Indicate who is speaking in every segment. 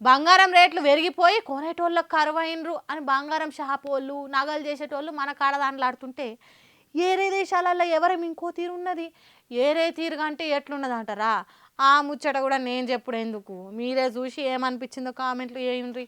Speaker 1: బంగారం రేట్లు పెరిగిపోయి కొనేటోళ్ళకి కరువైనరు అని బంగారం షాపోళ్ళు నగలు చేసేటోళ్ళు మన కాడ దాంట్లాడుతుంటే ఏరే దేశాలలో ఎవరం ఇంకో తీరు ఉన్నది. ఏరే తీరుగా అంటే ఎట్లున్నది అంటారా? ఆ ముచ్చట కూడా నేను చెప్పుడు ఎందుకు, మీరే చూసి ఏమనిపించిందో కామెంట్లు చేయండి.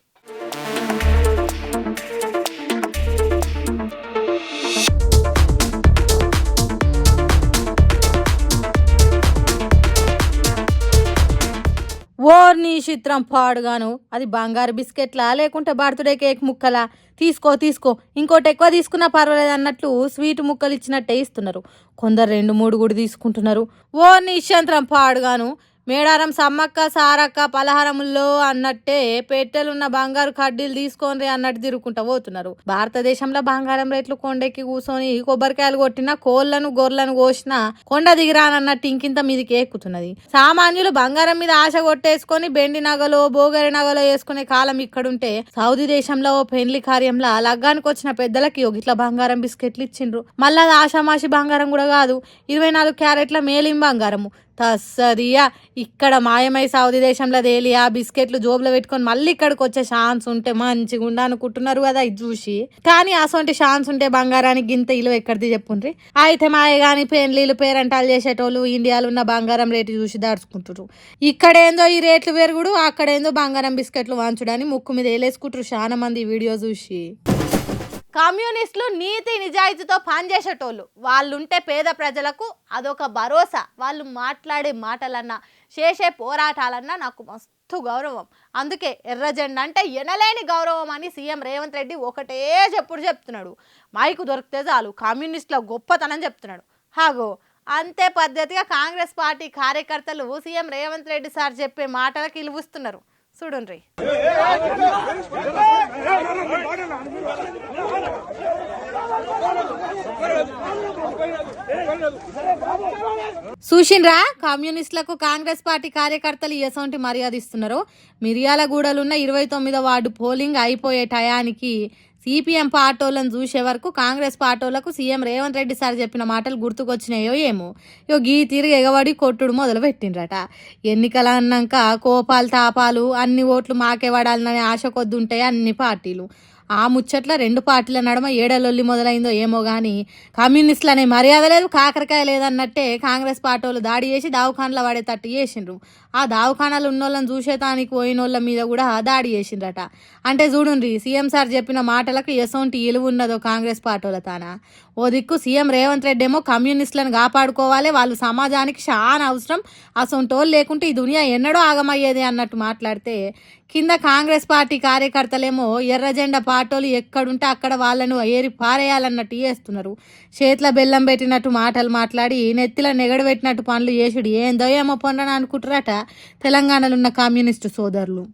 Speaker 1: ఓర్ని చిత్రం పాడుగాను, అది బంగారు బిస్కెట్లా లేకుంటే బర్త్డే కేక్ ముక్కలా? తీసుకో తీసుకో, ఇంకోటి ఎక్కువ తీసుకున్నా పర్వాలేదు అన్నట్లు స్వీట్ ముక్కలు ఇచ్చినట్టే ఇస్తున్నారు. కొందరు 2-3 కూడా తీసుకుంటున్నారు. ఓర్ని ఇష్యంత్రం పాడుగాను, మేడారం సమ్మక్క సారక్క పలహారముల్లో అన్నట్టే పెట్టెలున్న బంగారు కడ్డీలు తీసుకోండి అన్నట్టు తిరుగుకుంటా పోతున్నారు. భారతదేశంలో బంగారం రేట్లు కొండెక్కి కూర్చొని కొబ్బరికాయలు కొట్టినా కోళ్లను గొర్రెలను కోసినా కొండ దిగిరానన్నట్టు ఇంకింత మీదికి ఎక్కుతున్నది. సామాన్యులు బంగారం మీద ఆశ కొట్టేసుకొని బెండి నగలో బోగరి నగలో వేసుకునే కాలం ఇక్కడుంటే, సౌదీ దేశంలో ఓ పెళ్లి కార్యంలో లగ్గానికి వచ్చిన పెద్దలకి ఇట్లా బంగారం బిస్కెట్లు ఇచ్చిండ్రు. మళ్ళీ అది ఆషామాషి బంగారం కూడా కాదు, 24 క్యారెట్ల మేలిం బంగారము. తస్సదియా ఇక్కడ మాయమై సౌదీ దేశంలో తేలి ఆ బిస్కెట్లు జోబులో పెట్టుకొని మళ్ళీ ఇక్కడికి వచ్చే ఛాన్స్ ఉంటే మంచిగా ఉండ అనుకుంటున్నారు కదా ఇది చూసి. కానీ అసొంటి ఛాన్స్ ఉంటే బంగారానికి గింత ఇలువ ఎక్కడిది చెప్పుండ్రి. అయితే మాయ కానీ పెళ్లిళ్ళు పేరంటాలు చేసేటోళ్ళు ఇండియాలో ఉన్న బంగారం రేటు చూసి దాచుకుంటారు. ఇక్కడేందో ఈ రేట్లు పెరుగుడు, అక్కడేందో బంగారం బిస్కెట్లు వాంచుడని ముక్కు మీద వేలేసుకుంటారు చాలా మంది వీడియో చూసి. కమ్యూనిస్టులు నీతి నిజాయితీతో పనిచేసేటోళ్ళు, వాళ్ళుంటే పేద ప్రజలకు అదొక భరోసా. వాళ్ళు మాట్లాడే మాటలన్నా చేసే పోరాటాలన్నా నాకు మస్తు గౌరవం. అందుకే ఎర్ర జెండా అంటే ఎనలేని గౌరవం అని సీఎం రేవంత్ రెడ్డి ఒకటే చెప్తున్నాడు. మైకు దొరికితే చాలు కమ్యూనిస్టుల గొప్పతనం చెప్తున్నాడు. హాగో అంతే పద్ధతిగా కాంగ్రెస్ పార్టీ కార్యకర్తలు సీఎం రేవంత్ రెడ్డి సార్ చెప్పే మాటలకు ఇలువస్తున్నారు. చూడండి. చూసిండ్రా కమ్యూనిస్టులకు కాంగ్రెస్ పార్టీ కార్యకర్తలు ఎసొంటి మర్యాద ఇస్తున్నారు. మిర్యాలగూడలున్న 29వ వార్డు పోలింగ్ అయిపోయే టయానికి సిపిఎం పార్టీలను చూసే వరకు కాంగ్రెస్ పార్టీలకు సీఎం రేవంత్ రెడ్డి సార్ చెప్పిన మాటలు గుర్తుకొచ్చినాయో ఏమో. గీ తిరిగి ఎగబడి కొట్టుడు మొదలు పెట్టిండ్రట. ఎన్నికలు అన్నాక కోపాలు తాపాలు అన్ని ఓట్లు మాకే పడాలనే ఆశ కొద్దుంటాయి అన్ని పార్టీలు. ఆ ముచ్చట్ల 2 పార్టీల నడుమ ఏడలొల్లి మొదలైందో ఏమో గానీ కమ్యూనిస్టులు అనే మర్యాద లేదు, కాకరకాయ లేదన్నట్టే కాంగ్రెస్ పార్టీలు దాడి చేసి దావఖాన్లో పడేటట్టు చేసిండ్రు. ఆ దావఖానాలు ఉన్నోళ్ళని చూసేతానికి పోయినోళ్ళ మీద కూడా దాడి చేసిండ్రట. అంటే చూడుండ్రి సీఎం సార్ చెప్పిన మాటలకు ఎసొంటి ఇలువ ఉన్నదో కాంగ్రెస్ పార్టీల తాన. ఓ దిక్కు సీఎం రేవంత్ రెడ్డి ఏమో కమ్యూనిస్టులను కాపాడుకోవాలి, వాళ్ళు సమాజానికి చాలా అవసరం, అసొంటోళ్ళు లేకుంటే ఈ దునియా ఎన్నడో ఆగమయ్యేది అన్నట్టు మాట్లాడితే, కింద కాంగ్రెస్ పార్టీ కార్యకర్తలేమో ఎర్ర జెండా పార్టీలు ఎక్కడుంటే అక్కడ వాళ్ళను ఏరి పారేయాలన్నట్టు చేస్తున్నారు. చేతిలో బెల్లం పెట్టినట్టు మాటలు మాట్లాడి నెత్తిలో నెగడబెట్టినట్టు పనులు చేసుడు ఏందో ఏమో పొండని అనుకుంటారట తెలంగాణలో ఉన్న కమ్యూనిస్టు సోదరులు.